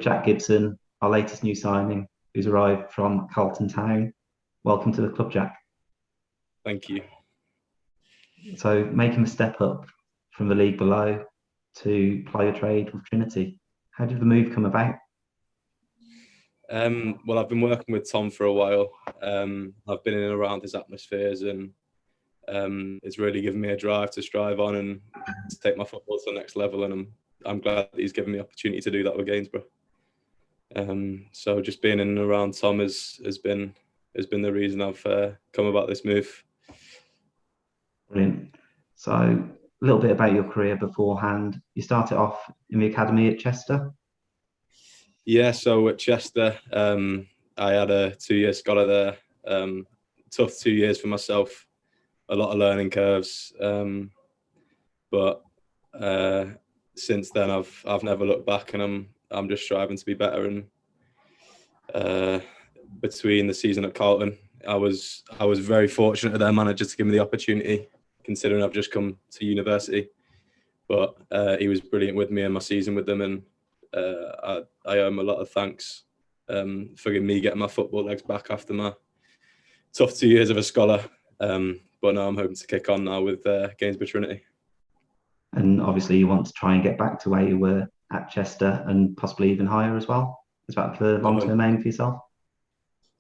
Jack Gibson, our latest new signing, who's arrived from Carlton Town. Welcome to the club, Jack. Thank you. So making a step up from the league below to play a trade with Trinity. How did the move come about? Well, I've been working with Tom for a while. I've been in and around his atmospheres, and it's really given me a drive to strive on and to take my football to the next level. And I'm glad that he's given me the opportunity to do that with Gainsborough. So just being in and around Tom has been the reason I've come about this move. Brilliant. So a little bit about your career beforehand. You started off in the academy at Chester. Yeah, so at Chester, I had a 2-year scholar there. Tough 2 years for myself, a lot of learning curves. But since then, I've never looked back, and I'm just striving to be better. And between the season at Carlton, I was very fortunate of their manager to give me the opportunity, considering I've just come to university. But he was brilliant with me in my season with them, and I owe him a lot of thanks for me getting my football legs back after my tough 2 years of a scholar. But now I'm hoping to kick on now with Gainsborough Trinity. And obviously you want to try and get back to where you were at Chester and possibly even higher as well. Is that the long-term aim for yourself?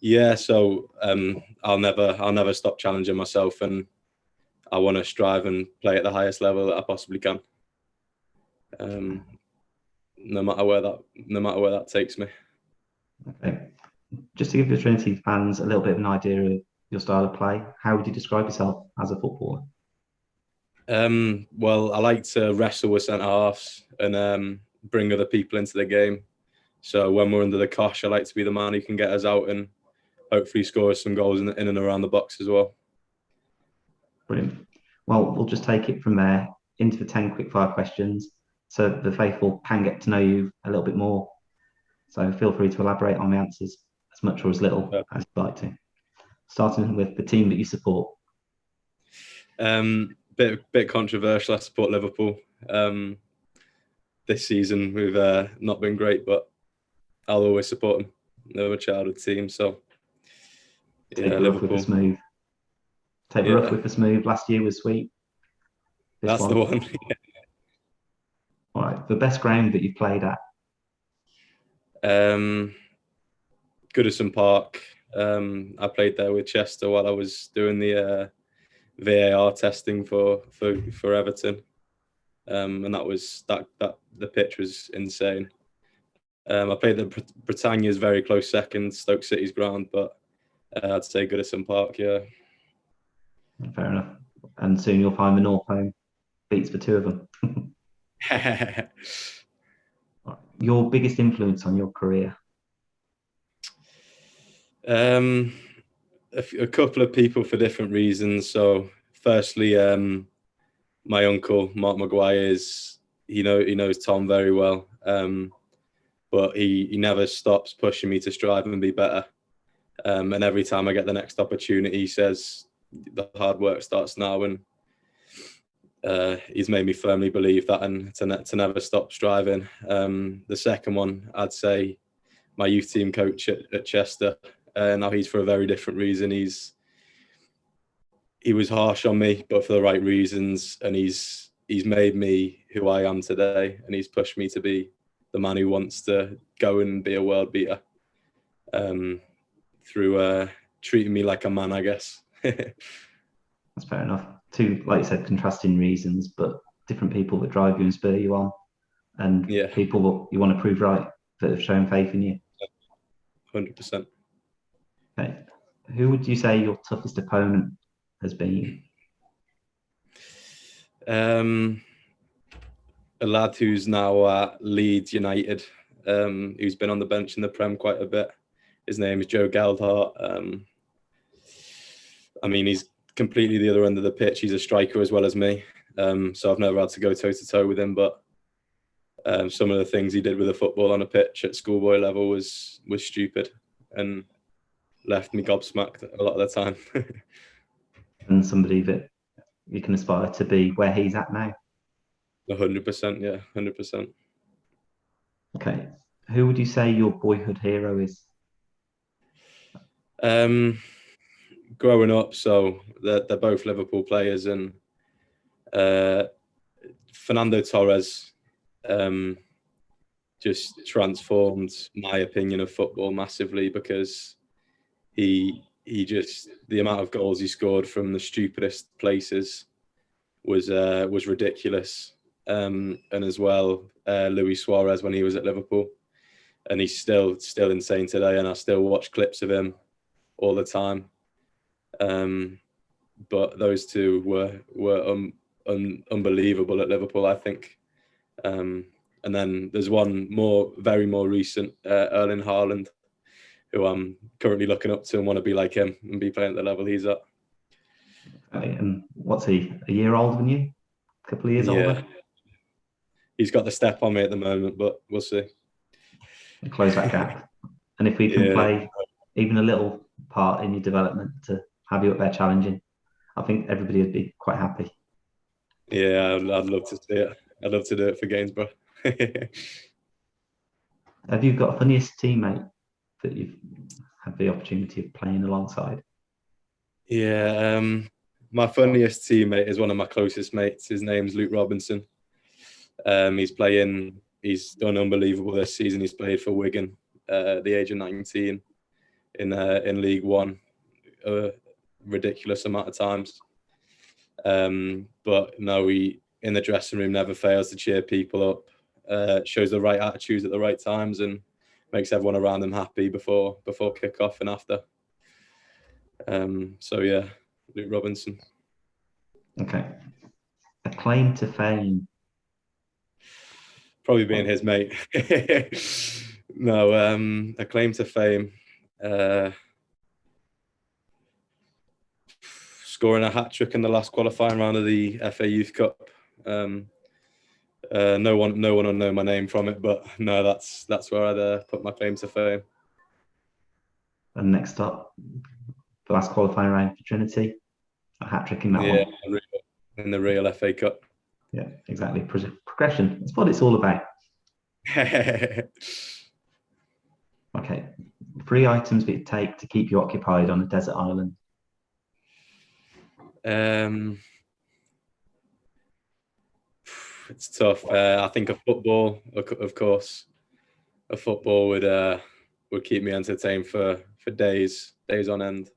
Yeah, so I'll never stop challenging myself, and I want to strive and play at the highest level that I possibly can. No matter where that takes me. Okay. Just to give the Trinity fans a little bit of an idea of your style of play, how would you describe yourself as a footballer? Well, I like to wrestle with centre halves and bring other people into the game. So when we're under the cosh, I like to be the man who can get us out and hopefully score some goals in and around the box as well. Brilliant. Well, we'll just take it from there into the 10 quickfire questions so the faithful can get to know you a little bit more. So feel free to elaborate on the answers as much or as little as you'd like to. Starting with the team that you support. Bit controversial. I support Liverpool. This season we've not been great, but I'll always support them. They're a childhood team, so Take the rough with the smooth. Take the rough with the smooth. Last year was sweet. That's the one. All right. The best ground that you've played at? Goodison Park. I played there with Chester while I was doing the VAR testing for Everton, and the pitch was insane. I played the Britannia's very close second, Stoke City's ground, but I'd say Goodison Park, yeah. Fair enough. And soon you'll find the North home beats the two of them. Your biggest influence on your career? A couple of people for different reasons. So, firstly, my uncle Mark Maguire he knows Tom very well, but he never stops pushing me to strive and be better. And every time I get the next opportunity, he says the hard work starts now, and he's made me firmly believe that and to never stop striving. The second one, I'd say, my youth team coach at Chester. Now he's for a very different reason. He was harsh on me, but for the right reasons, and he's made me who I am today, and he's pushed me to be the man who wants to go and be a world beater, through treating me like a man, I guess. That's fair enough. Two, like you said, contrasting reasons, but different people that drive you and spur you on, and people that you want to prove right that have shown faith in you. 100%. Okay. Who would you say your toughest opponent has been? A lad who's now at Leeds United, who's been on the bench in the Prem quite a bit. His name is Joe Geldhart. I mean, he's completely the other end of the pitch. He's a striker as well as me. So I've never had to go toe-to-toe with him, but some of the things he did with the football on a pitch at schoolboy level was stupid and left me gobsmacked a lot of the time. And somebody that you can aspire to be where he's at now? 100%, yeah, 100%. Okay. Who would you say your boyhood hero is? Growing up, so they're both Liverpool players, and Fernando Torres just transformed my opinion of football massively, because he just, the amount of goals he scored from the stupidest places was ridiculous. And as well, Luis Suarez when he was at Liverpool, and he's still insane today, and I still watch clips of him all the time. But those two were unbelievable at Liverpool, I think. And then there's one very more recent, Erling Haaland, who I'm currently looking up to and want to be like him and be playing at the level he's at. Okay, and what's he? A year older than you? A couple of years older? He's got the step on me at the moment, but we'll see. And close that gap. And if we can play even a little part in your development to have you up there challenging, I think everybody would be quite happy. Yeah, I'd love to see it. I'd love to do it for Gainsborough. Have you got a funniest teammate that you've had the opportunity of playing alongside? Yeah, my funniest teammate is one of my closest mates. His name's Luke Robinson. He's done unbelievable this season. He's played for Wigan at the age of 19 in League One, a ridiculous amount of times. But no, he in the dressing room never fails to cheer people up, shows the right attitudes at the right times, and makes everyone around him happy before kick-off and after. So yeah, Luke Robinson. Okay. A claim to fame. Probably being his mate. No, a claim to fame. Scoring a hat-trick in the last qualifying round of the FA Youth Cup. No one will know my name from it, but no, that's where I'd put my claim to fame. And next up, the last qualifying round for Trinity, a hat-trick in that one. In the real FA Cup. Yeah, exactly. Progression. That's what it's all about. Okay. 3 items that you take to keep you occupied on a desert island. It's tough. I think a football, of course. A football would keep me entertained for days on end.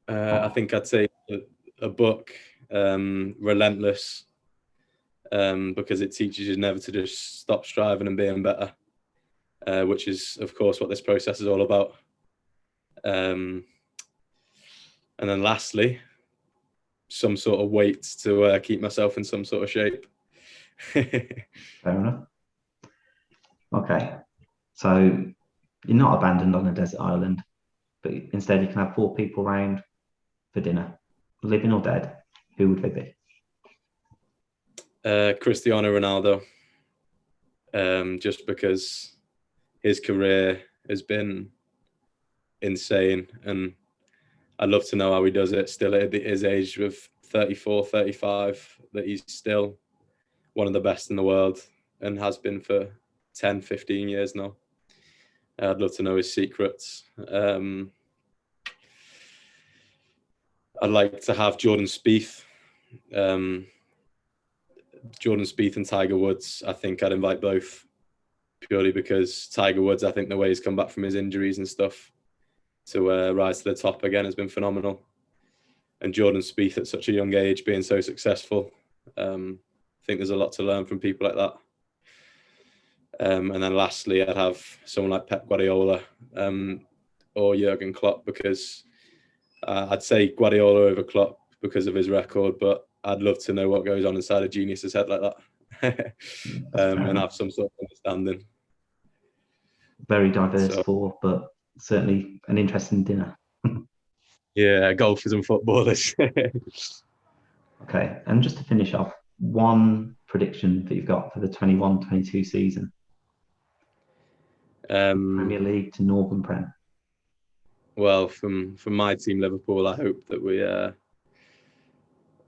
I think I'd say a book, Relentless, because it teaches you never to just stop striving and being better, which is, of course, what this process is all about. And then lastly, some sort of weight to keep myself in some sort of shape. Fair enough. Okay. So you're not abandoned on a desert island, but instead you can have 4 people round for dinner. Living or dead, who would they be? Cristiano Ronaldo. Just because his career has been insane, and I'd love to know how he does it still at his age of 34, 35, that he's still one of the best in the world and has been for 10, 15 years now. I'd love to know his secrets. I'd like to have Jordan Spieth. Jordan Spieth and Tiger Woods. I think I'd invite both, purely because Tiger Woods, I think the way he's come back from his injuries and stuff to rise to the top again has been phenomenal. And Jordan Spieth at such a young age, being so successful, I think there's a lot to learn from people like that. And then lastly, I'd have someone like Pep Guardiola or Jurgen Klopp, because I'd say Guardiola over Klopp because of his record, but I'd love to know what goes on inside a genius's head like that. And have some sort of understanding. Very diverse sport, but certainly an interesting dinner. Yeah, golfers and footballers. Okay, and just to finish off, one prediction that you've got for the 21-22 season. Premier League to Northern Prem. Well, from my team, Liverpool, I hope that we,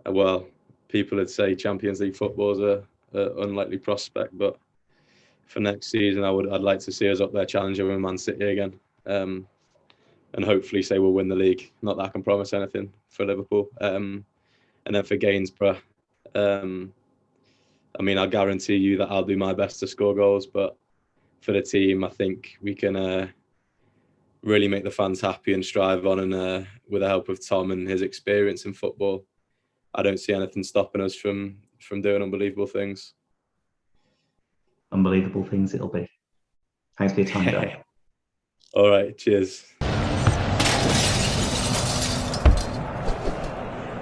well, people would say Champions League football is unlikely prospect, but for next season, I'd like to see us up there challenging with Man City again, and hopefully say we'll win the league. Not that I can promise anything for Liverpool. And then for Gainsborough, I mean, I'll guarantee you that I'll do my best to score goals, but for the team, I think we can really make the fans happy and strive on. And with the help of Tom and his experience in football, I don't see anything stopping us from doing unbelievable things. Unbelievable things it'll be. Thanks for your time, Joe. All right, cheers.